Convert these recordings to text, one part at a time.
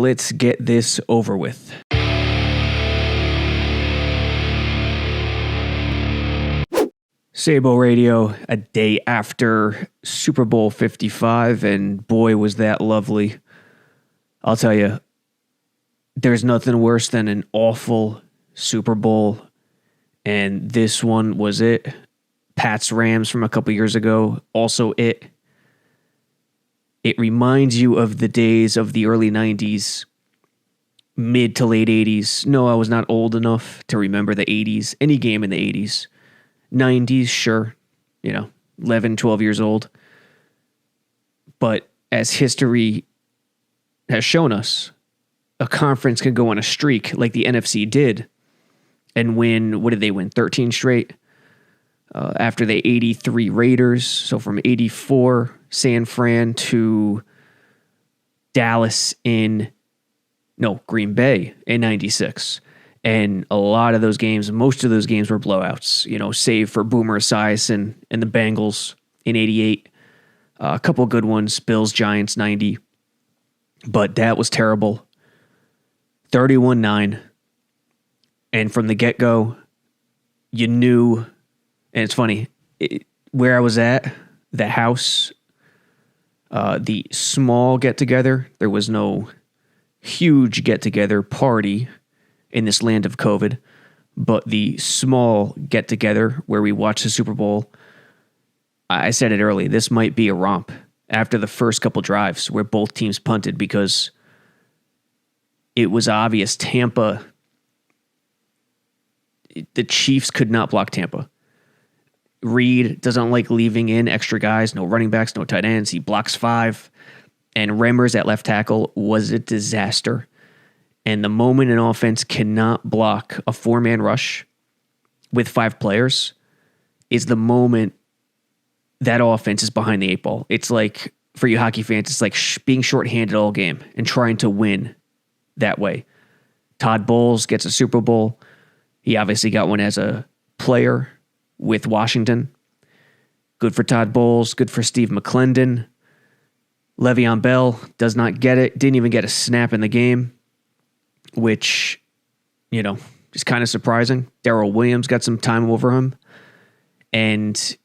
let's get this over with. Sabo Radio, a day after Super Bowl 55, and boy, was that lovely. I'll tell you, there's nothing worse than an awful Super Bowl, and this one was it. Pats Rams from a couple years ago, also it. It reminds you of the days of the early 90s, mid to late 80s. No, I was not old enough to remember the 80s, any game in the 80s. 90s, sure, 11, 12 years old. But as history has shown us, a conference can go on a streak like the NFC did and win, what did they win, 13 straight? After the 83 Raiders, so from 84 San Fran to Green Bay in 96. And a lot of those games, most of those games were blowouts, save for Boomer Esiason and the Bengals in 88. A couple good ones, Bills, Giants, 90. But that was terrible. 31-9. And from the get-go, you knew, and it's funny, where I was at, the house, the small get-together, there was no huge get-together party in this land of COVID, but the small get-together where we watched the Super Bowl, I said it early, this might be a romp after the first couple drives where both teams punted because it was obvious Tampa, the Chiefs could not block Tampa. Reed doesn't like leaving in extra guys, no running backs, no tight ends. He blocks 5. And Remmers at left tackle was a disaster. And the moment an offense cannot block a 4-man rush with 5 players is the moment that offense is behind the 8 ball. It's like, for you hockey fans, it's like being shorthanded all game and trying to win that way. Todd Bowles gets a Super Bowl. He obviously got one as a player with Washington. Good for Todd Bowles. Good for Steve McClendon. Le'Veon Bell does not get it. Didn't even get a snap in the game, which, is kind of surprising. Darrell Williams got some time over him. And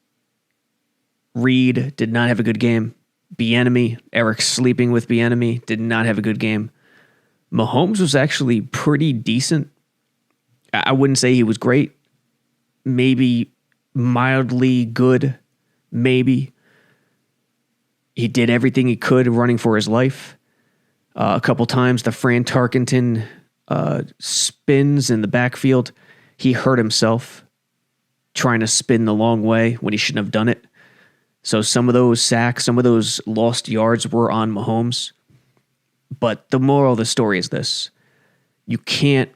Reed did not have a good game. Bieniemy, Eric sleeping with Bieniemy, did not have a good game. Mahomes was actually pretty decent. I wouldn't say he was great. Maybe mildly good. Maybe. He did everything he could running for his life. A couple times, the Fran Tarkenton spins in the backfield. He hurt himself trying to spin the long way when he shouldn't have done it. So some of those sacks, some of those lost yards were on Mahomes. But the moral of the story is this. You can't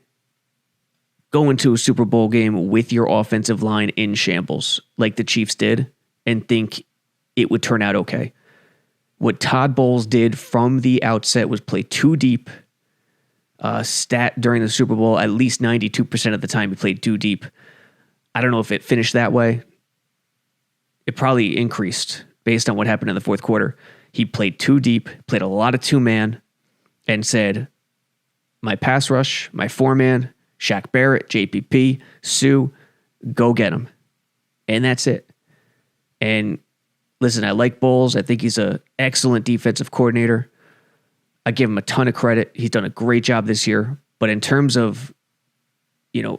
go into a Super Bowl game with your offensive line in shambles like the Chiefs did and think it would turn out okay. What Todd Bowles did from the outset was play too deep. Stat during the Super Bowl, at least 92% of the time he played too deep. I don't know if it finished that way. It probably increased based on what happened in the fourth quarter. He played too deep, played a lot of 2-man, and said, my pass rush, my 4-man, Shaq Barrett, JPP, Sue, go get him. And that's it. And listen, I like Bowles. I think he's an excellent defensive coordinator. I give him a ton of credit. He's done a great job this year. But in terms of,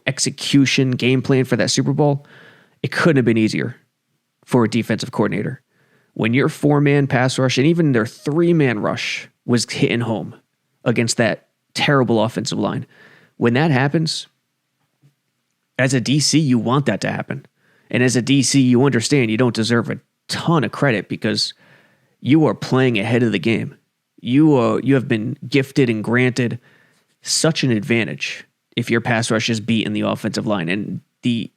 execution, game plan for that Super Bowl, it couldn't have been easier for a defensive coordinator. When your 4-man pass rush and even their 3-man rush was hitting home against that terrible offensive line, when that happens, as a DC, you want that to happen. And as a DC, you understand you don't deserve a ton of credit because you are playing ahead of the game. You have been gifted and granted such an advantage if your pass rush is beating the offensive line. And the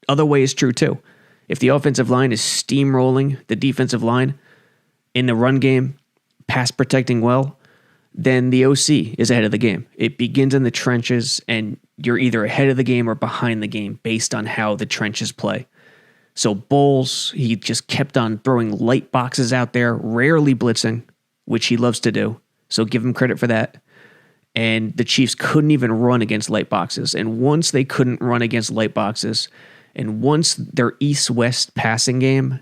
other way is true too. If the offensive line is steamrolling the defensive line in the run game, pass protecting well, then the OC is ahead of the game. It begins in the trenches, and you're either ahead of the game or behind the game based on how the trenches play. So Bowles, he just kept on throwing light boxes out there, rarely blitzing, which he loves to do. So give him credit for that. And the Chiefs couldn't even run against light boxes. And once they couldn't run against light boxes, and once their east-west passing game,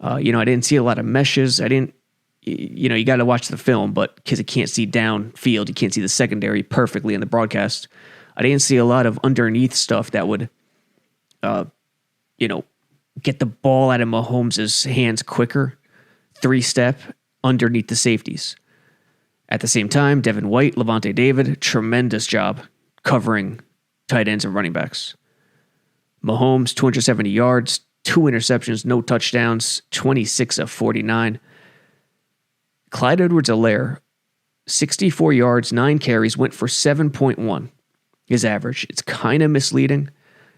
I didn't see a lot of meshes. I didn't, you got to watch the film, but because you can't see downfield, you can't see the secondary perfectly in the broadcast. I didn't see a lot of underneath stuff that would, get the ball out of Mahomes' hands quicker, 3-step underneath the safeties. At the same time, Devin White, Levante David, tremendous job covering tight ends and running backs. Mahomes, 270 yards, 2 interceptions, no touchdowns, 26 of 49. Clyde Edwards-Helaire, 64 yards, 9 carries, went for 7.1, his average. It's kind of misleading.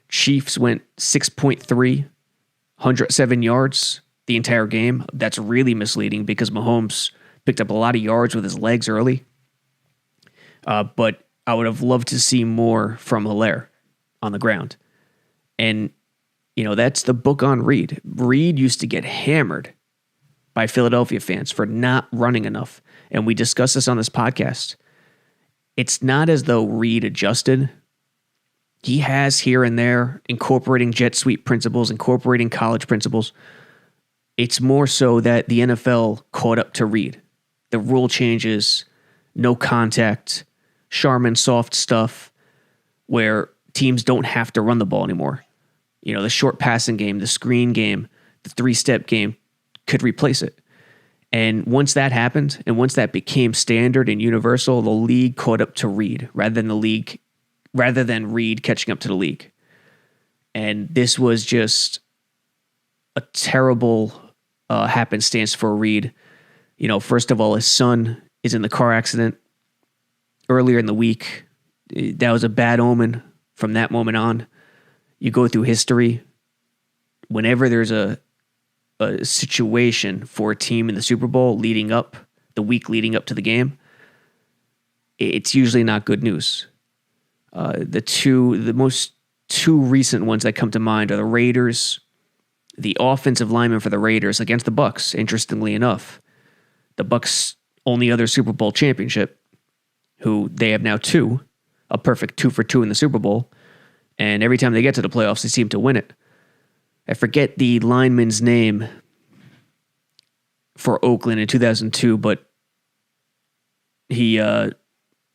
Chiefs went 6.3, 107 yards the entire game. That's really misleading because Mahomes picked up a lot of yards with his legs early. But I would have loved to see more from Helaire on the ground. And, that's the book on Reed. Reed used to get hammered by Philadelphia fans for not running enough. And we discussed this on this podcast. It's not as though Reed adjusted. He has here and there incorporating jet sweep principles, incorporating college principles. It's more so that the NFL caught up to Reed. The rule changes, no contact, Charmin soft stuff, where teams don't have to run the ball anymore. The short passing game, the screen game, the 3-step game could replace it. And once that happened, and once that became standard and universal, the league caught up to Reed rather than Reed catching up to the league. And this was just a terrible happenstance for Reed. First of all, his son is in the car accident earlier in the week. That was a bad omen from that moment on. You go through history. Whenever there's a situation for a team in the Super Bowl the week leading up to the game, it's usually not good news. The most two recent ones that come to mind are the Raiders, the offensive lineman for the Raiders against the Bucs, interestingly enough. The Bucs' only other Super Bowl championship, who they have now 2, a perfect 2 for 2 in the Super Bowl. And every time they get to the playoffs, they seem to win it. I forget the lineman's name for Oakland in 2002, but he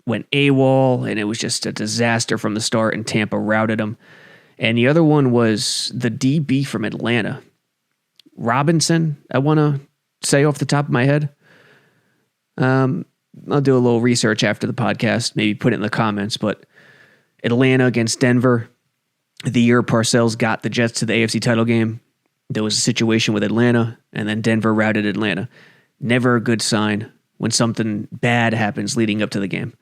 went AWOL, and it was just a disaster from the start, and Tampa routed him. And the other one was the DB from Atlanta. Robinson, I want to say off the top of my head. I'll do a little research after the podcast, maybe put it in the comments, but Atlanta against Denver, the year Parcells got the Jets to the AFC title game, there was a situation with Atlanta, and then Denver routed Atlanta. Never a good sign when something bad happens leading up to the game.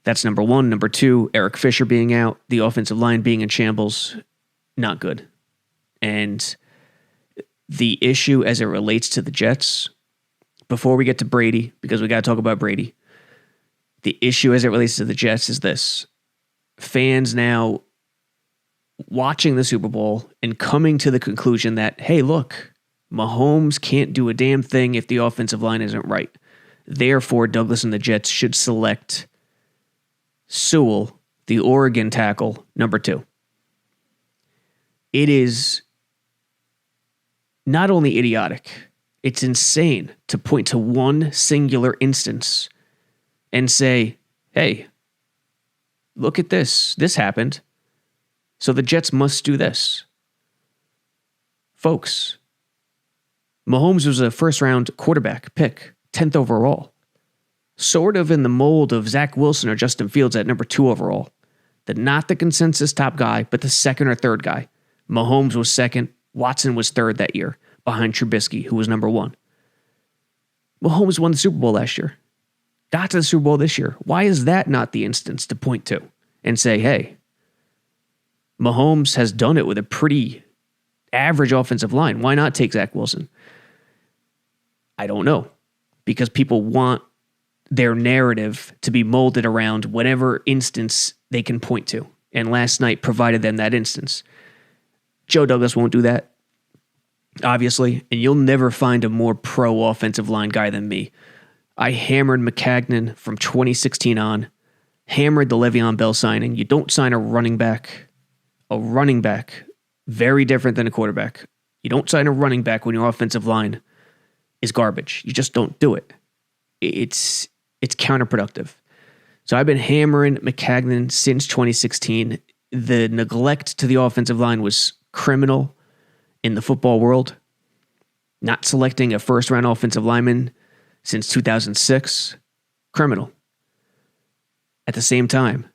That's number 1. Number 2, Eric Fisher being out, the offensive line being in shambles, not good. And the issue as it relates to the Jets, before we get to Brady, because we got to talk about Brady, the issue as it relates to the Jets is this. Fans now watching the Super Bowl and coming to the conclusion that, hey, look, Mahomes can't do a damn thing if the offensive line isn't right. Therefore, Douglas and the Jets should select Sewell, the Oregon tackle, number 2. It is not only idiotic, it's insane to point to one singular instance and say, hey, look at this. This happened. So the Jets must do this. Folks, Mahomes was a first-round quarterback pick, 10th overall. Sort of in the mold of Zach Wilson or Justin Fields at number 2 overall. Not the consensus top guy, but the second or third guy. Mahomes was second. Watson was third that year, behind Trubisky, who was number 1. Mahomes won the Super Bowl last year. Got to the Super Bowl this year. Why is that not the instance to point to and say, hey, Mahomes has done it with a pretty average offensive line. Why not take Zach Wilson? I don't know. Because people want their narrative to be molded around whatever instance they can point to. And last night provided them that instance. Joe Douglas won't do that, obviously. And you'll never find a more pro offensive line guy than me. I hammered McCagnon from 2016 on, hammered the Le'Veon Bell signing. You don't sign a running back. A running back, very different than a quarterback. You don't sign a running back when your offensive line is garbage. You just don't do it. It's counterproductive. So I've been hammering McCagnon since 2016. The neglect to the offensive line was criminal in the football world. Not selecting a first-round offensive lineman since 2006, criminal. At the same time,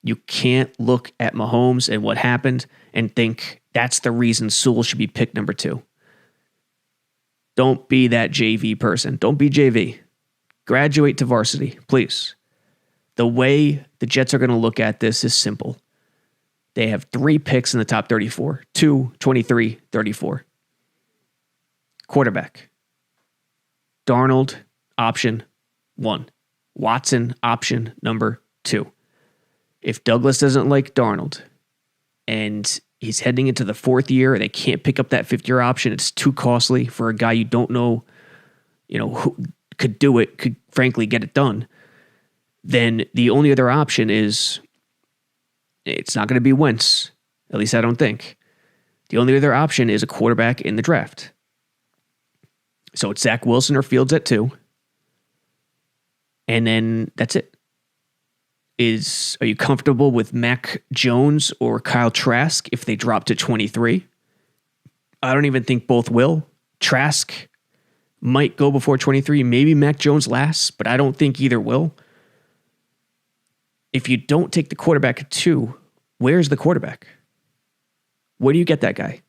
you can't look at Mahomes and what happened and think that's the reason Sewell should be picked number 2. Don't be that JV person. Don't be JV. Graduate to varsity, please. The way the Jets are going to look at this is simple. They have 3 picks in the top 34. 2, 23, 34. Quarterback. Darnold, option 1. Watson, option number 2. If Douglas doesn't like Darnold and he's heading into the 4th year, they can't pick up that 5th-year option. It's too costly for a guy you don't know, who could do it, could frankly get it done. Then the only other option is it's not going to be Wentz. At least I don't think. The only other option is a quarterback in the draft. So it's Zach Wilson or Fields at 2. And then that's it. Are you comfortable with Mac Jones or Kyle Trask if they drop to 23? I don't even think both will. Trask might go before 23. Maybe Mac Jones lasts, but I don't think either will. If you don't take the quarterback at 2, where's the quarterback? Where do you get that guy?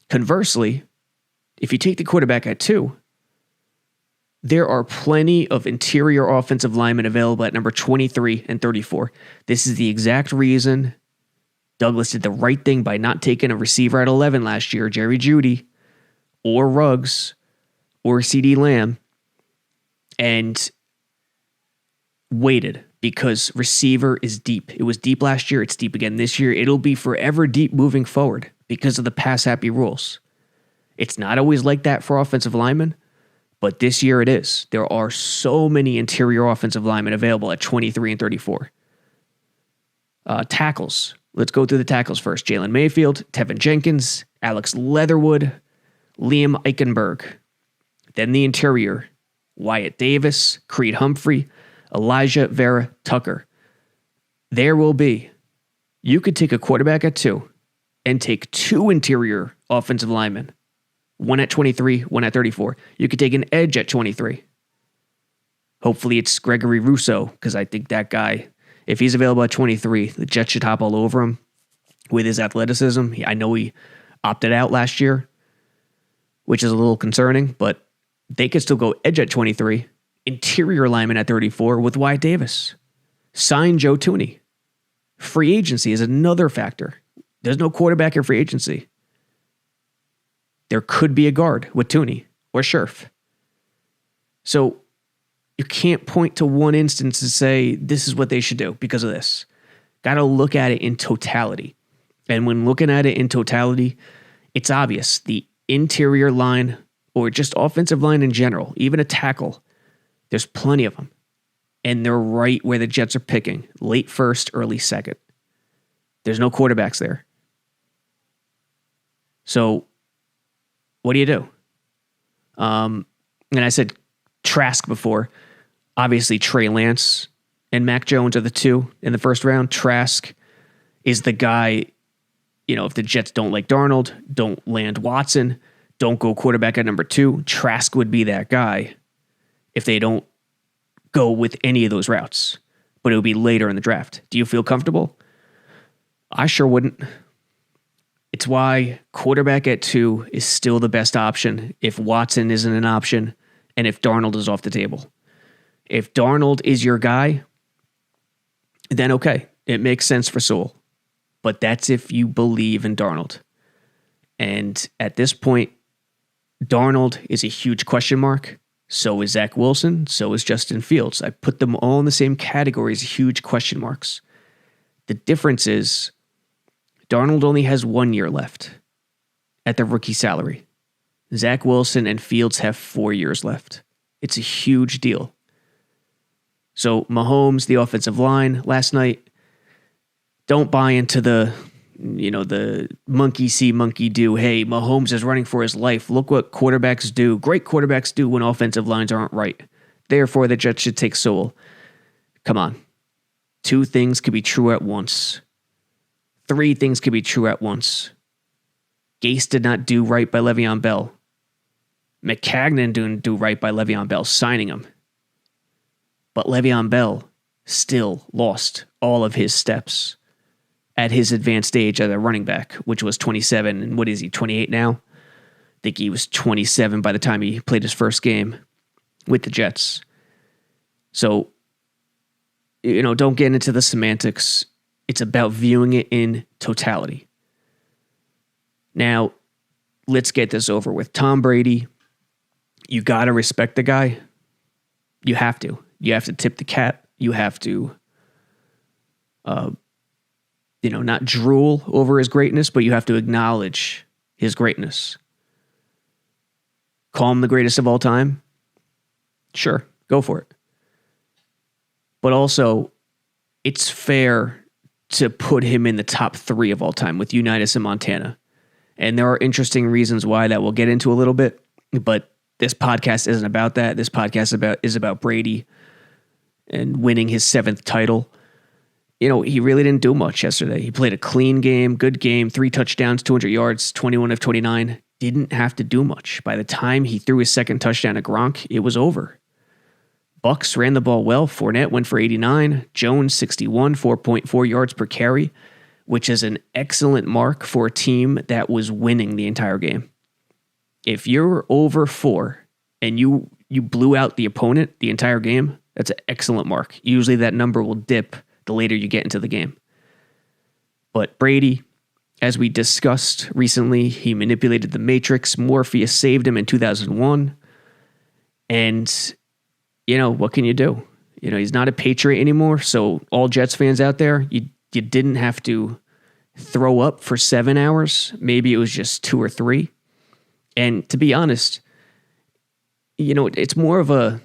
Conversely, if you take the quarterback at 2, there are plenty of interior offensive linemen available at number 23 and 34. This is the exact reason Douglas did the right thing by not taking a receiver at 11 last year, Jerry Jeudy, or Ruggs, or CeeDee Lamb, and waited because receiver is deep. It was deep last year. It's deep again this year. It'll be forever deep moving forward because of the pass-happy rules. It's not always like that for offensive linemen, but this year it is. There are so many interior offensive linemen available at 23 and 34. Tackles. Let's go through the tackles first. Jalen Mayfield, Tevin Jenkins, Alex Leatherwood, Liam Eichenberg. Then the interior. Wyatt Davis, Creed Humphrey, Elijah Vera Tucker. There will be. You could take a quarterback at 2 and take 2 interior offensive linemen. 1 at 23, 1 at 34. You could take an edge at 23. Hopefully it's Gregory Rousseau, because I think that guy, if he's available at 23, the Jets should hop all over him with his athleticism. I know he opted out last year, which is a little concerning, but they could still go edge at 23, interior lineman at 34 with Wyatt Davis. Sign Joe Thuney. Free agency is another factor. There's no quarterback in free agency. There could be a guard with Thuney or Scherf. So you can't point to one instance and say this is what they should do because of this. Got to look at it in totality. And when looking at it in totality, it's obvious. The interior line or just offensive line in general, even a tackle, there's plenty of them. And they're right where the Jets are picking, late first, early second. There's no quarterbacks there. So what do you do? And I said Trask before. Obviously, Trey Lance and Mac Jones are the 2 in the first round. Trask is the guy, if the Jets don't like Darnold, don't land Watson, don't go quarterback at number 2, Trask would be that guy if they don't go with any of those routes. But it would be later in the draft. Do you feel comfortable? I sure wouldn't. It's why quarterback at 2 is still the best option if Watson isn't an option and if Darnold is off the table. If Darnold is your guy, then okay, it makes sense for Sewell. But that's if you believe in Darnold. And at this point, Darnold is a huge question mark. So is Zach Wilson. So is Justin Fields. I put them all in the same category as huge question marks. The difference is Darnold only has 1 year left at the rookie salary. Zach Wilson and Fields have 4 years left. It's a huge deal. So Mahomes, the offensive line last night, don't buy into the monkey see, monkey do. Hey, Mahomes is running for his life. Look what quarterbacks do. Great quarterbacks do when offensive lines aren't right. Therefore, the Jets should take Sewell. Come on. 2 things could be true at once. 3 things could be true at once. Gase did not do right by Le'Veon Bell. McCagnon didn't do right by Le'Veon Bell signing him. But Le'Veon Bell still lost all of his steps at his advanced age as a running back, which was 27. And what is he, 28 now? I think he was 27 by the time he played his first game with the Jets. So, don't get into the semantics. It's about viewing it in totality. Now, let's get this over with. Tom Brady, you got to respect the guy. You have to. You have to tip the cap. You have to, not drool over his greatness, but you have to acknowledge his greatness. Call him the greatest of all time? Sure, go for it. But also, it's fair to put him in the top 3 of all time with Unitas and Montana. And there are interesting reasons why that we'll get into a little bit, but this podcast isn't about that. This podcast is about Brady and winning his 7th title. He really didn't do much yesterday. He played a clean game, good game, 3 touchdowns, 200 yards, 21 of 29. Didn't have to do much. By the time he threw his 2nd touchdown to Gronk, it was over. Bucks ran the ball well. Fournette went for 89. Jones, 61, 4.4 yards per carry, which is an excellent mark for a team that was winning the entire game. If you're over 4 and you blew out the opponent the entire game, that's an excellent mark. Usually that number will dip the later you get into the game. But Brady, as we discussed recently, he manipulated the Matrix. Morpheus saved him in 2001. And, what can you do? He's not a Patriot anymore. So all Jets fans out there, you didn't have to throw up for 7 hours. Maybe it was just 2 or 3. And to be honest, it's more of a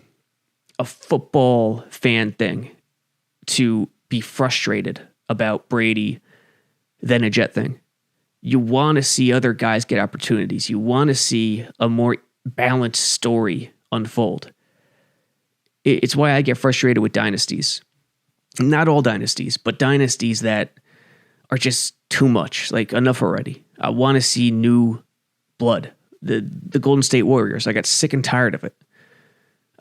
football fan thing to be frustrated about Brady than a Jet thing. You want to see other guys get opportunities. You want to see a more balanced story unfold. It's why I get frustrated with dynasties. Not all dynasties, but dynasties that are just too much. Like, enough already. I want to see new blood. The Golden State Warriors, I got sick and tired of it.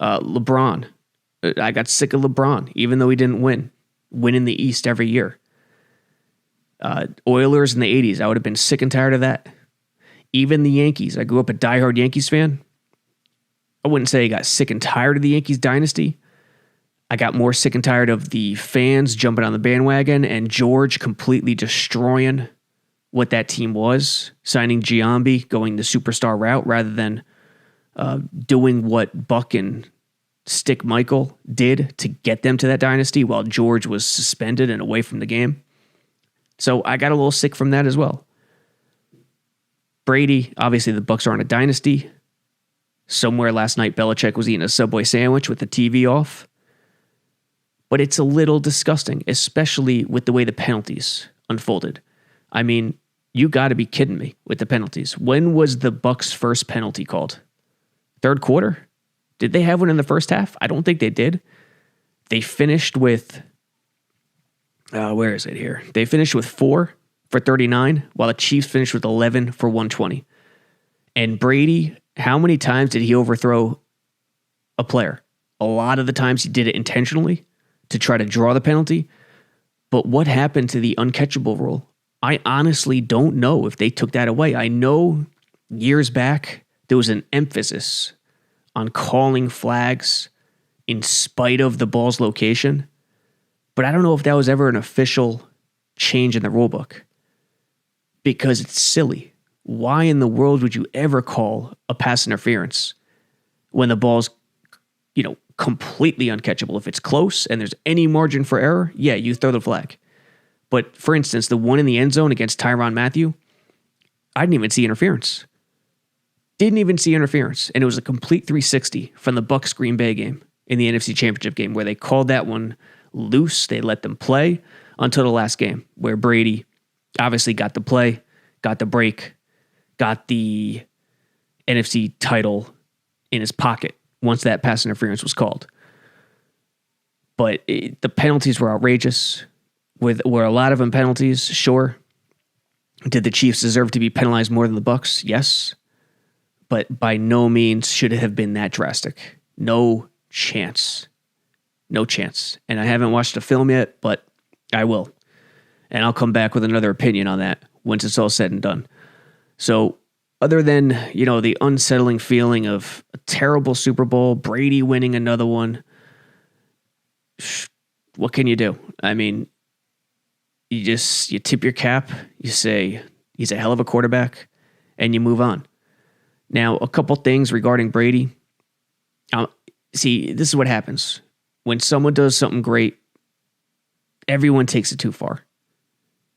LeBron, I got sick of LeBron, even though he didn't win in the East every year. Oilers in the 80s, I would have been sick and tired of that. Even the Yankees, I grew up a diehard Yankees fan. I wouldn't say I got sick and tired of the Yankees dynasty. I got more sick and tired of the fans jumping on the bandwagon and George completely destroying what that team was, signing Giambi, going the superstar route rather than doing what Buck and Stick Michael did to get them to that dynasty while George was suspended and away from the game. So I got a little sick from that as well. Brady, obviously the Bucks aren't a dynasty. Somewhere last night, Belichick was eating a Subway sandwich with the TV off. But it's a little disgusting, especially with the way the penalties unfolded. I mean, you got to be kidding me with the penalties. When was the Bucks' first penalty called? 3rd quarter? Did they have one in the first half? I don't think they did. They finished with, where is it here? They finished with 4 for 39, while the Chiefs finished with 11 for 120. And Brady, how many times did he overthrow a player? A lot of the times he did it intentionally to try to draw the penalty. But what happened to the uncatchable rule? I honestly don't know if they took that away. I know years back there was an emphasis on calling flags in spite of the ball's location, but I don't know if that was ever an official change in the rule book because it's silly. Why in the world would you ever call a pass interference when the ball's, completely uncatchable? If it's close and there's any margin for error, yeah, you throw the flag. But for instance, the one in the end zone against Tyrann Mathieu, I didn't even see interference. Didn't even see interference, and it was a complete 360 from the Bucs Green Bay game in the NFC Championship game where they called that one loose. They let them play until the last game where Brady obviously got the play, got the break, got the NFC title in his pocket once that pass interference was called. But the penalties were outrageous. Were a lot of them penalties? Sure. Did the Chiefs deserve to be penalized more than the Bucs? Yes. But by no means should it have been that drastic. No chance. No chance. And I haven't watched the film yet, but I will. And I'll come back with another opinion on that once it's all said and done. So other than, the unsettling feeling of a terrible Super Bowl, Brady winning another one, what can you do? I mean, you tip your cap, you say he's a hell of a quarterback, and you move on. Now, a couple things regarding Brady. See, this is what happens. When someone does something great, everyone takes it too far.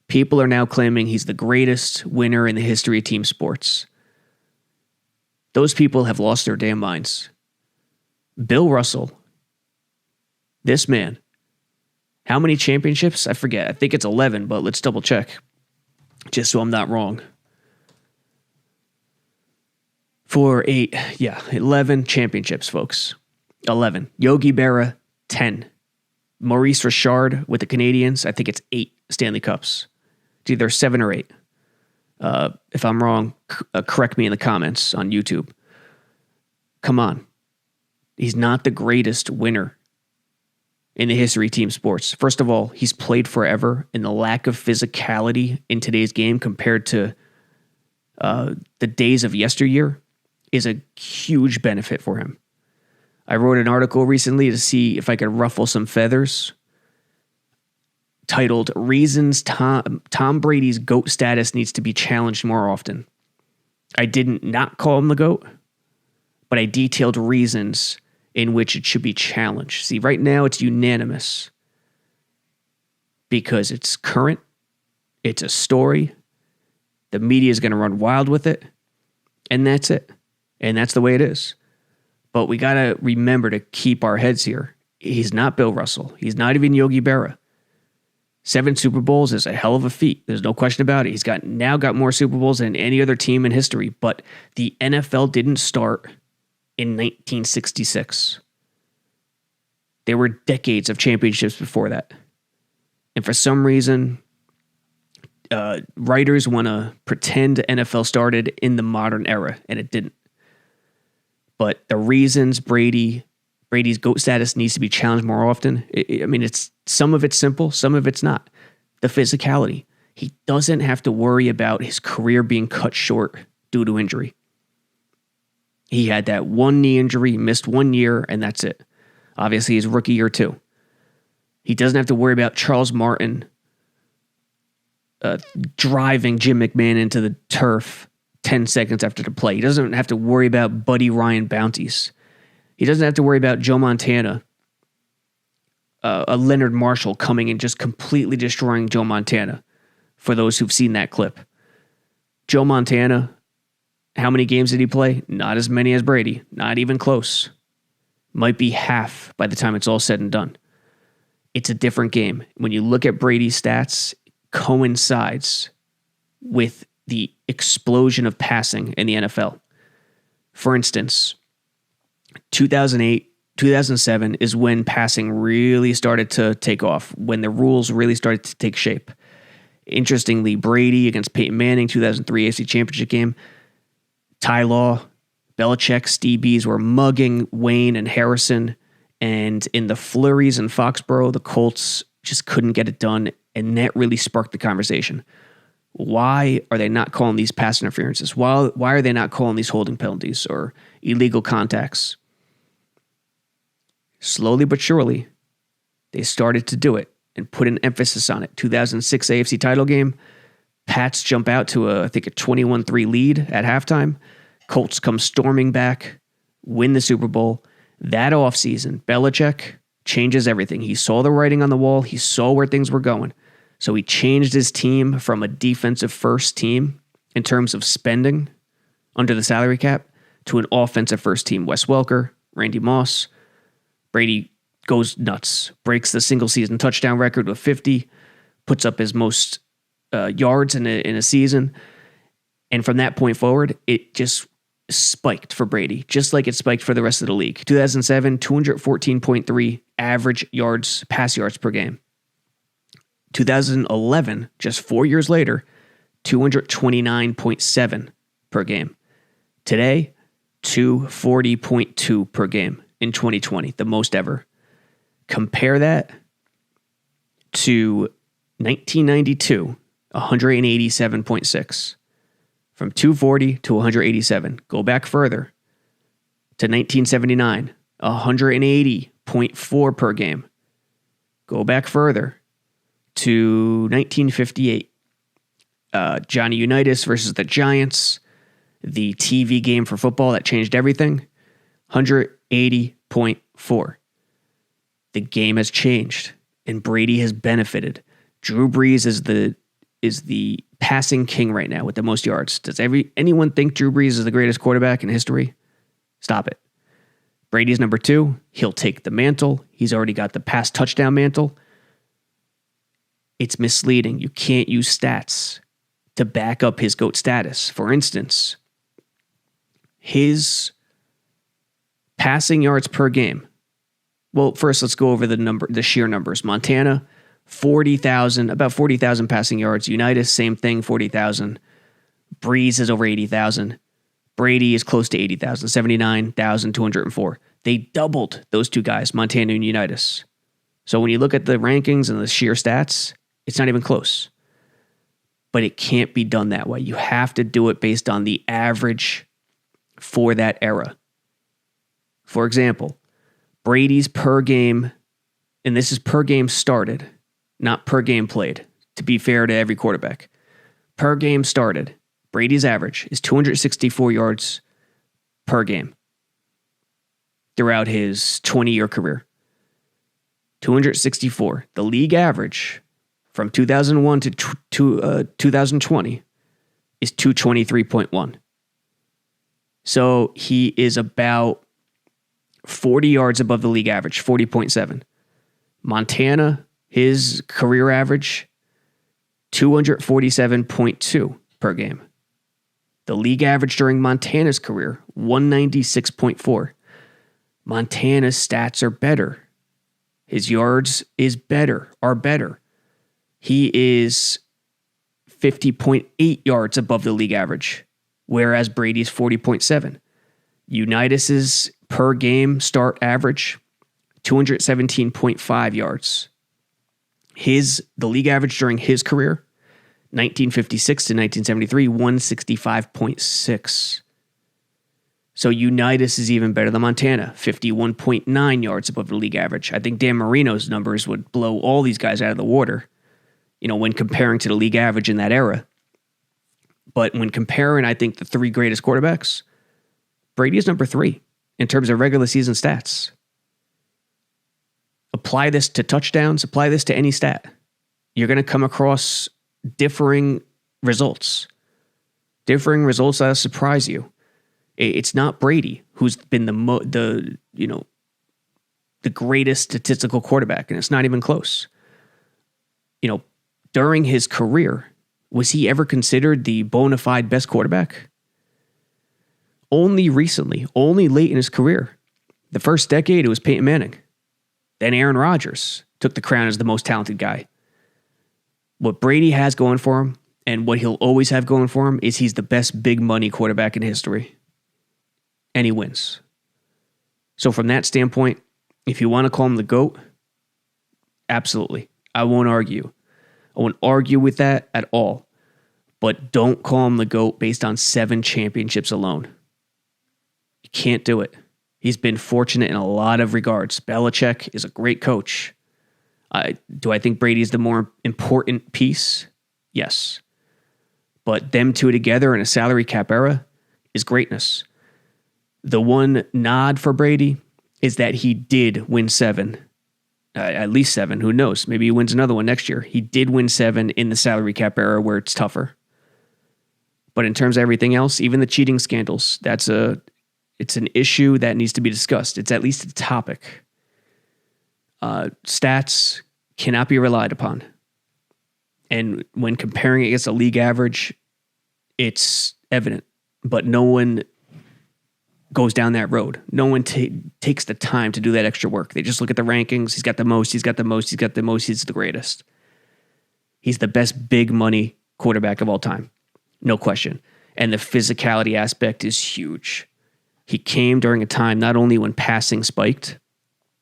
People are now claiming he's the greatest winner in the history of team sports. Those people have lost their damn minds. Bill Russell, this man, how many championships? I forget. I think it's 11, but let's double check just so I'm not wrong. 11 championships, folks. 11. Yogi Berra, 10. Maurice Richard with the Canadians, I think it's 8 Stanley Cups. It's either 7 or 8. If I'm wrong, correct me in the comments on YouTube. Come on. He's not the greatest winner in the history of team sports. First of all, he's played forever, and the lack of physicality in today's game compared to the days of yesteryear is a huge benefit for him. I wrote an article recently to see if I could ruffle some feathers titled Reasons Tom Brady's GOAT status needs to be challenged more often. I didn't not call him the GOAT, but I detailed reasons in which it should be challenged. See, right now it's unanimous because it's current, it's a story, the media is going to run wild with it, and that's it. And that's the way it is. But we got to remember to keep our heads here. He's not Bill Russell. He's not even Yogi Berra. 7 Super Bowls is a hell of a feat. There's no question about it. He's now got more Super Bowls than any other team in history. But the NFL didn't start in 1966. There were decades of championships before that. And for some reason, writers want to pretend the NFL started in the modern era, and it didn't. But the reasons Brady's GOAT status needs to be challenged more often, it's some of it's simple, some of it's not. The physicality. He doesn't have to worry about his career being cut short due to injury. He had that one knee injury, missed 1 year, and that's it. Obviously, his rookie year too. He doesn't have to worry about Charles Martin driving Jim McMahon into the turf 10 seconds after the play. He doesn't have to worry about Buddy Ryan bounties. He doesn't have to worry about Joe Montana, a Leonard Marshall coming and just completely destroying Joe Montana, for those who've seen that clip. Joe Montana, how many games did he play? Not as many as Brady. Not even close. Might be half by the time it's all said and done. It's a different game. When you look at Brady's stats, coincides with the explosion of passing in the NFL. For instance, 2008, 2007 is when passing really started to take off, when the rules really started to take shape. Interestingly, Brady against Peyton Manning, 2003 AFC Championship game, Ty Law, Belichick's DBs were mugging Wayne and Harrison, and in the flurries in Foxborough, the Colts just couldn't get it done, and that really sparked the conversation. Why are they not calling these pass interferences? Why are they not calling these holding penalties or illegal contacts? Slowly but surely, they started to do it and put an emphasis on it. 2006 AFC title game, Pats jump out to I think a 21-3 lead at halftime. Colts come storming back, win the Super Bowl. That offseason, Belichick changes everything. He saw the writing on the wall. He saw where things were going. So he changed his team from a defensive first team in terms of spending under the salary cap to an offensive first team. Wes Welker, Randy Moss. Brady goes nuts, breaks the single season touchdown record with 50, puts up his most yards in a season. And from that point forward, it just spiked for Brady, just like it spiked for the rest of the league. 2007, 214.3 average yards, pass yards per game. 2011, just 4 years later, 229.7 per game. Today, 240.2 per game in 2020, the most ever. Compare that to 1992, 187.6. From 240 to 187. Go back further to 1979, 180.4 per game. Go back further to 1958. Johnny Unitas versus the Giants, the TV game for football that changed everything, 180.4. The game has changed, and Brady has benefited. Drew Brees is the passing king right now with the most yards. Does anyone think Drew Brees is the greatest quarterback in history? Stop it. Brady's number 2. He'll take the mantle. He's already got the pass touchdown mantle. It's misleading. You can't use stats to back up his GOAT status. For instance, his passing yards per game. Well, first let's go over the sheer numbers. Montana, 40,000, about 40,000 passing yards. Unitas, same thing, 40,000. Breeze is over 80,000. Brady is close to 80,000, 79,204. They doubled those two guys, Montana and Unitas. So when you look at the rankings and the sheer stats, it's not even close. But it can't be done that way. You have to do it based on the average for that era. For example, Brady's per game, and this is per game started, not per game played, to be fair to every quarterback. Per game started, Brady's average is 264 yards per game throughout his 20-year career. 264. The league average from 2001 to 2020 is 223.1. So he is about 40 yards above the league average, 40.7. Montana, his career average, 247.2 per game. The league average during Montana's career, 196.4. Montana's stats are better. His yards are better. He is 50.8 yards above the league average, whereas Brady's 40.7. Unitas's per game start average, 217.5 yards. The league average during his career, 1956 to 1973, 165.6. So Unitas is even better than Montana, 51.9 yards above the league average. I think Dan Marino's numbers would blow all these guys out of the water, when comparing to the league average in that era. But when comparing, I think, the three greatest quarterbacks, Brady is number 3 in terms of regular season stats. Apply this to touchdowns, apply this to any stat. You're going to come across differing results. Differing results that'll surprise you. It's not Brady who's been the greatest statistical quarterback, and it's not even close. During his career, was he ever considered the bona fide best quarterback? Only recently, only late in his career. The first decade, it was Peyton Manning. Then Aaron Rodgers took the crown as the most talented guy. What Brady has going for him, and what he'll always have going for him, is he's the best big money quarterback in history. And he wins. So from that standpoint, if you want to call him the GOAT, absolutely. I won't argue. I won't argue with that at all. But don't call him the GOAT based on 7 championships alone. You can't do it. He's been fortunate in a lot of regards. Belichick is a great coach. Do I think Brady's the more important piece? Yes. But them two together in a salary cap era is greatness. The one nod for Brady is that he did win 7. At least 7. Who knows? Maybe he wins another one next year. He did win 7 in the salary cap era where it's tougher. But in terms of everything else, even the cheating scandals, that's a It's an issue that needs to be discussed. It's at least a topic. Stats cannot be relied upon. And when comparing it against a league average, it's evident. But no one goes down that road. No one takes the time to do that extra work. They just look at the rankings. He's got the most. He's got the most. He's got the most. He's the greatest. He's the best big money quarterback of all time. No question. And the physicality aspect is huge. He came during a time not only when passing spiked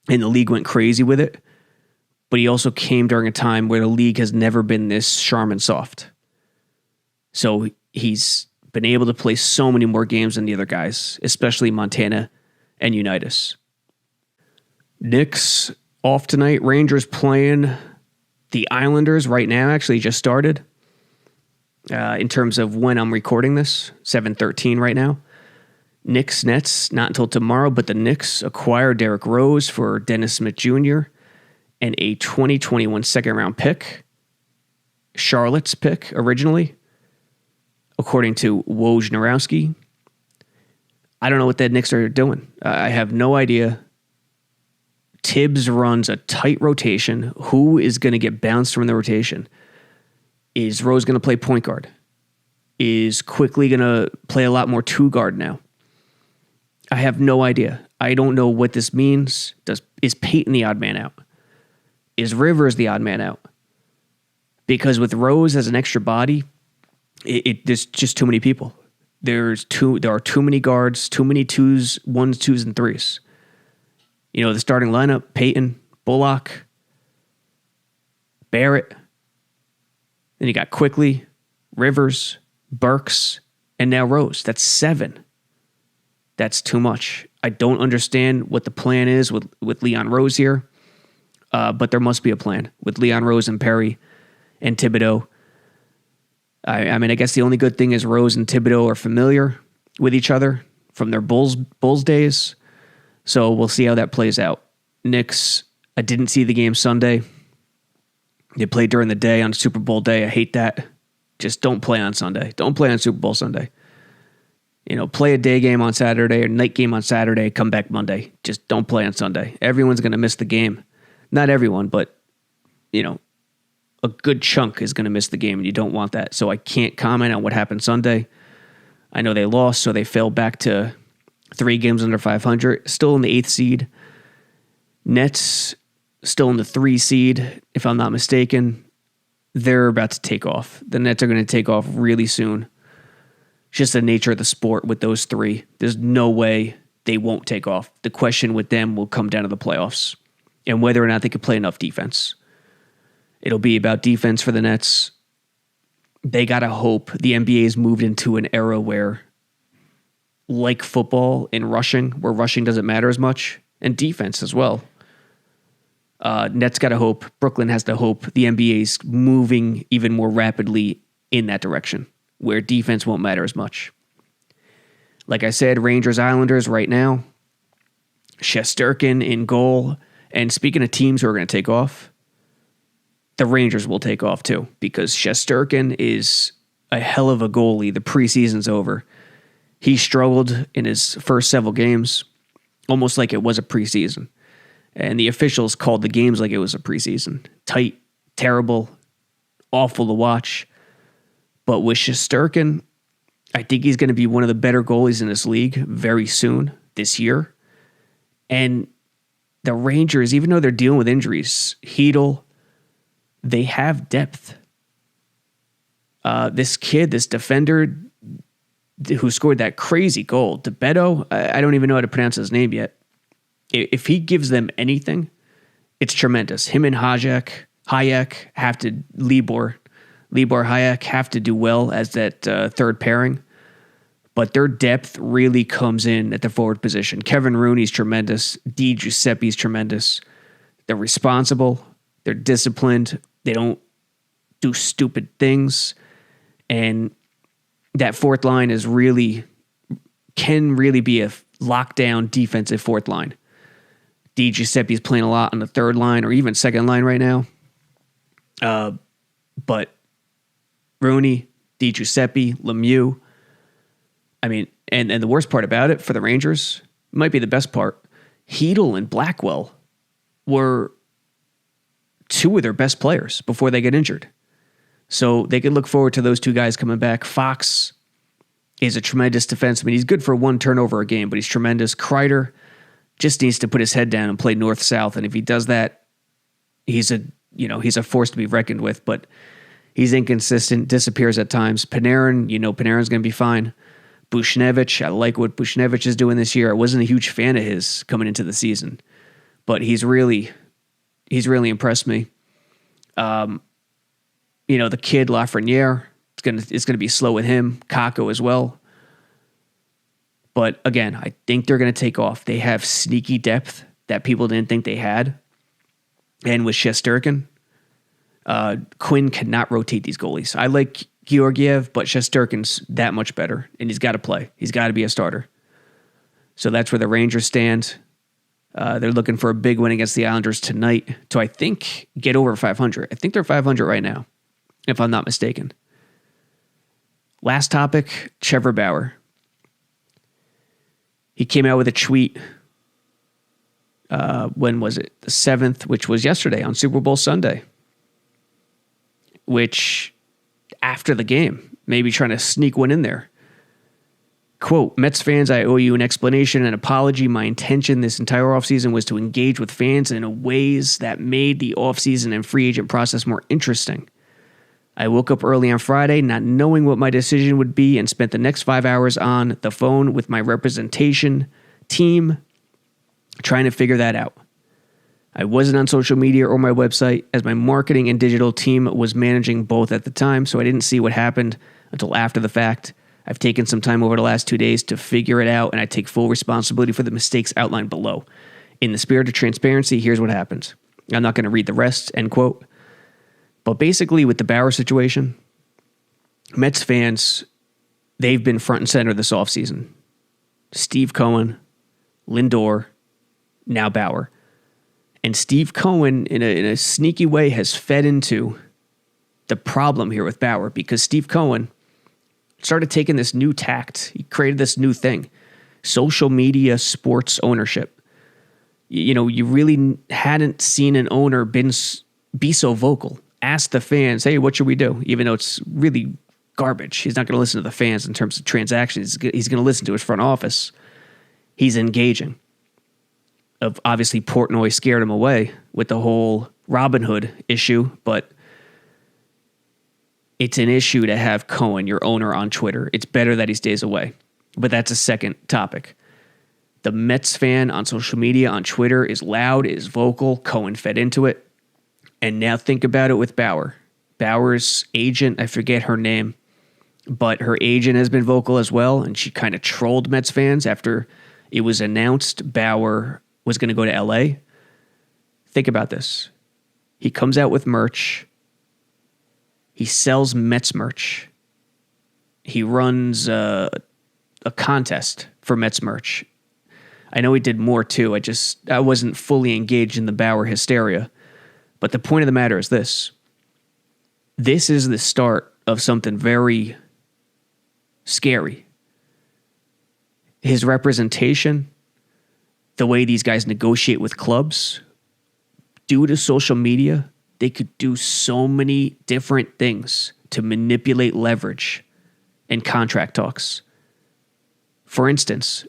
and the league went crazy with it, but he also came during a time where the league has never been this Charmin soft. So he's been able to play so many more games than the other guys, especially Montana and Unitas. Knicks off tonight. Rangers playing the Islanders right now. Actually just started. In terms of when I'm recording this, 7:13 right now. Knicks Nets not until tomorrow, but the Knicks acquire Derrick Rose for Dennis Smith Jr. and a 2021 second round pick. Charlotte's pick originally, according to Wojnarowski. I don't know what the Knicks are doing. I have no idea. Tibbs runs a tight rotation. Who is going to get bounced from the rotation? Is Rose going to play point guard? Is Quickly going to play a lot more two guard now? I have no idea. I don't know what this means. Is Peyton the odd man out? Is Rivers the odd man out? Because with Rose as an extra body, there's just too many people. There are too many guards, too many ones, twos, and threes. You know, the starting lineup, Peyton, Bullock, Barrett. Then you got Quickly, Rivers, Burks, and now Rose. That's 7. That's too much. I don't understand what the plan is with Leon Rose here, but there must be a plan with Leon Rose and Perry and Thibodeau. I mean, I guess the only good thing is Rose and Thibodeau are familiar with each other from their Bulls days. So we'll see how that plays out. Knicks, I didn't see the game Sunday. They played during the day on Super Bowl day. I hate that. Just don't play on Sunday. Don't play on Super Bowl Sunday. You know, play a day game on Saturday or night game on Saturday, come back Monday. Just don't play on Sunday. Everyone's going to miss the game. Not everyone, but, you know, a good chunk is going to miss the game, and you don't want that. So I can't comment on what happened Sunday. I know they lost, so they fell back to 3 games under 500. Still in the 8th seed. Nets still in the 3 seed, if I'm not mistaken. They're about to take off. The Nets are going to take off really soon. It's just the nature of the sport with those 3. There's no way they won't take off. The question with them will come down to the playoffs and whether or not they can play enough defense. It'll be about defense for the Nets. They got to hope the NBA's moved into an era where, like football in rushing, where rushing doesn't matter as much, and defense as well. Nets got to hope. Brooklyn has to hope the NBA's moving even more rapidly in that direction, where defense won't matter as much. Like I said, Rangers Islanders right now. Shesterkin in goal. And speaking of teams who are going to take off, the Rangers will take off too, because Shesterkin is a hell of a goalie. The preseason's over. He struggled in his first several games, almost like it was a preseason. And the officials called the games like it was a preseason. Tight, terrible, awful to watch. But with Shesterkin, I think he's going to be one of the better goalies in this league very soon this year. And the Rangers, even though they're dealing with injuries, Hedl, they have depth. This kid, this defender who scored that crazy goal, DeBetto, I don't even know how to pronounce his name yet. If he gives them anything, it's tremendous. Him and Hayek have to, Libor Hayek have to do well as that third pairing. But their depth really comes in at the forward position. Kevin Rooney's tremendous. Di Giuseppe's tremendous. They're responsible. They're disciplined. They don't do stupid things. And that fourth line can really be a lockdown defensive fourth line. Di Giuseppe's playing a lot on the third line or even second line right now. But Rooney, Di Giuseppe, Lemieux, I mean, And the worst part about it for the Rangers, might be the best part, Hedel and Blackwell were two of their best players before they get injured. So they could look forward to those two guys coming back. Fox is a tremendous defenseman. He's good for one turnover a game, but he's tremendous. Kreider just needs to put his head down and play north-south. And if he does that, he's a force to be reckoned with, but he's inconsistent, disappears at times. Panarin, Panarin's going to be fine. Buchnevich, I like what Buchnevich is doing this year. I wasn't a huge fan of his coming into the season, but he's really impressed me. The kid Lafreniere, it's gonna be slow with him. Kakko as well. But again, I think they're gonna take off. They have sneaky depth that people didn't think they had. And with Shesterkin, Quinn cannot rotate these goalies. I like Georgiev, but Shesterkin's that much better, and he's got to play. He's got to be a starter. So that's where the Rangers stand. They're looking for a big win against the Islanders tonight to, I think, get over 500. I think they're 500 right now, if I'm not mistaken. Last topic, Trevor Bauer. He came out with a tweet. When was it? The 7th, which was yesterday on Super Bowl Sunday. Which, after the game, maybe trying to sneak one in there. Quote, Mets fans, I owe you an explanation and apology. My intention this entire offseason was to engage with fans in ways that made the offseason and free agent process more interesting. I woke up early on Friday not knowing what my decision would be and spent the next 5 hours on the phone with my representation team trying to figure that out. I wasn't on social media or my website as my marketing and digital team was managing both at the time, so I didn't see what happened until after the fact. I've taken some time over the last 2 days to figure it out, and I take full responsibility for the mistakes outlined below. In the spirit of transparency, here's what happened. I'm not going to read the rest, end quote. But basically, with the Bauer situation, Mets fans, they've been front and center this offseason. Steve Cohen, Lindor, now Bauer. And Steve Cohen, in a sneaky way, has fed into the problem here with Bauer because Steve Cohen started taking this new tact. He created this new thing, social media sports ownership. You really hadn't seen an owner be so vocal. Ask the fans, hey, what should we do? Even though it's really garbage. He's not going to listen to the fans in terms of transactions. He's going to listen to his front office. He's engaging. Obviously, Portnoy scared him away with the whole Robin Hood issue, but it's an issue to have Cohen, your owner, on Twitter. It's better that he stays away, but that's a second topic. The Mets fan on social media, on Twitter, is loud, is vocal. Cohen fed into it. And now think about it with Bauer. Bauer's agent, I forget her name, but her agent has been vocal as well, and she kind of trolled Mets fans after it was announced Bauer was going to go to LA. Think about this. He comes out with merch. He sells Mets merch. He runs a contest for Mets merch. I know he did more too. I wasn't fully engaged in the Bauer hysteria. But the point of the matter is this. This is the start of something very scary. His representation, the way these guys negotiate with clubs, due to social media, they could do so many different things to manipulate leverage and contract talks. For instance,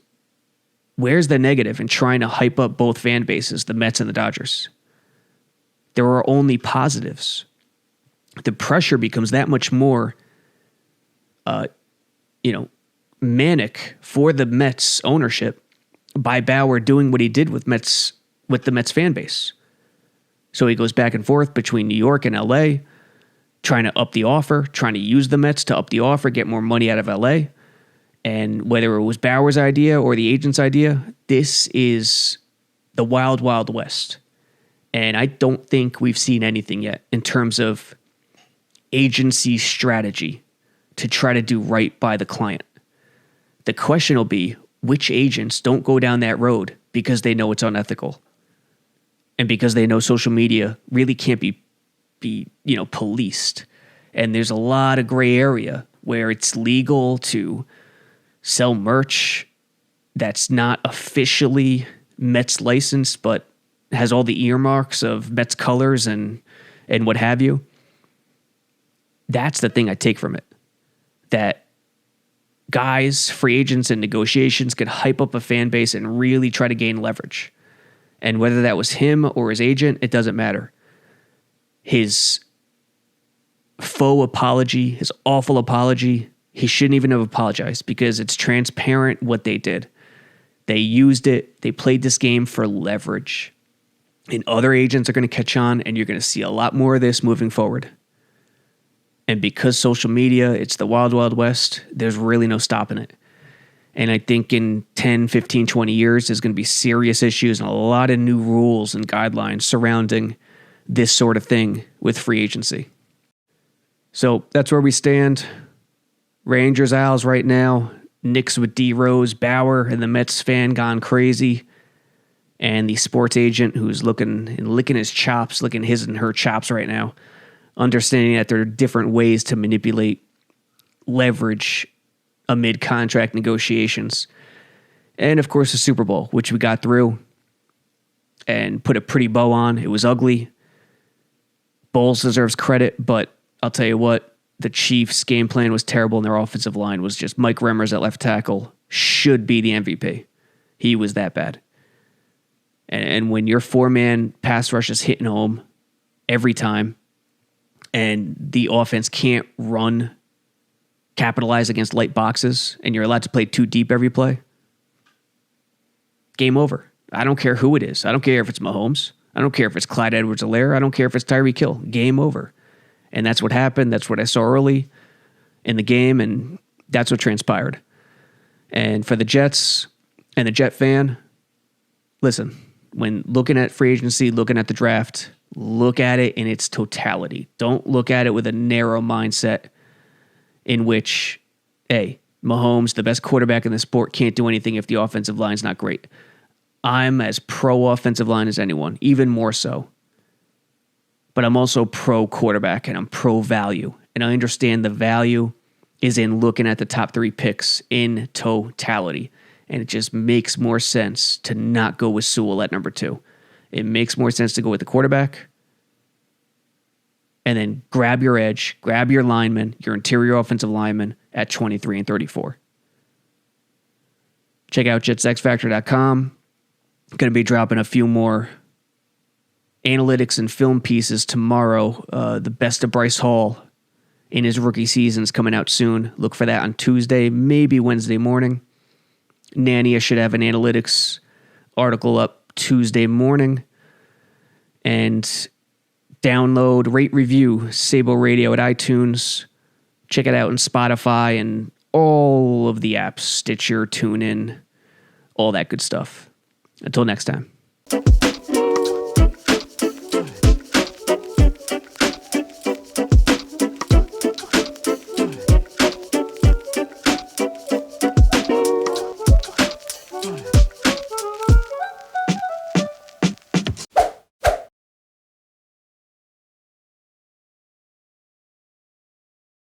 where's the negative in trying to hype up both fan bases, the Mets and the Dodgers? There are only positives. The pressure becomes that much more, manic for the Mets ownership by Bauer doing what he did with the Mets fan base. So he goes back and forth between New York and LA, trying to up the offer, trying to use the Mets to up the offer, get more money out of LA. And whether it was Bauer's idea or the agent's idea, this is the wild, wild west. And I don't think we've seen anything yet in terms of agency strategy to try to do right by the client. The question will be, which agents don't go down that road because they know it's unethical and because they know social media really can't be policed. And there's a lot of gray area where it's legal to sell merch that's not officially Mets licensed, but has all the earmarks of Mets colors and what have you. That's the thing I take from it. That guys, free agents, and negotiations could hype up a fan base and really try to gain leverage. And whether that was him or his agent, it doesn't matter. His faux apology, his awful apology, he shouldn't even have apologized because it's transparent what they did. They used it. They played this game for leverage. And other agents are going to catch on, and you're going to see a lot more of this moving forward. And because social media, it's the wild, wild west, there's really no stopping it. And I think in 10, 15, 20 years, there's going to be serious issues and a lot of new rules and guidelines surrounding this sort of thing with free agency. So that's where we stand. Rangers, Owls right now. Knicks with D Rose, Bauer, and the Mets fan gone crazy. And the sports agent who's looking and licking his chops, licking his and her chops right now, understanding that there are different ways to manipulate leverage amid contract negotiations. And of course, the Super Bowl, which we got through and put a pretty bow on. It was ugly. Bowles deserves credit, but I'll tell you what, the Chiefs' game plan was terrible and their offensive line was just Mike Remmers at left tackle should be the MVP. He was that bad. And when your four-man pass rush is hitting home every time and the offense can't capitalize against light boxes, and you're allowed to play too deep every play, game over. I don't care who it is. I don't care if it's Mahomes. I don't care if it's Clyde Edwards-Helaire. I don't care if it's Tyreek Hill. Game over. And that's what happened. That's what I saw early in the game, and that's what transpired. And for the Jets and the Jet fan, listen, when looking at free agency, looking at the draft, look at it in its totality. Don't look at it with a narrow mindset in which, hey, Mahomes, the best quarterback in the sport, can't do anything if the offensive line's not great. I'm as pro-offensive line as anyone, even more so. But I'm also pro-quarterback and I'm pro-value. And I understand the value is in looking at the top 3 picks in totality. And it just makes more sense to not go with Sewell at number 2. It makes more sense to go with the quarterback and then grab your edge, grab your lineman, your interior offensive lineman at 23 and 34. Check out jetsxfactor.com. Going to be dropping a few more analytics and film pieces tomorrow. The best of Bryce Hall in his rookie season is coming out soon. Look for that on Tuesday, maybe Wednesday morning. Nania should have an analytics article up Tuesday morning. And download, rate, review Sabo Radio at iTunes. Check it out on Spotify and all of the apps, Stitcher, TuneIn, all that good stuff. Until next time.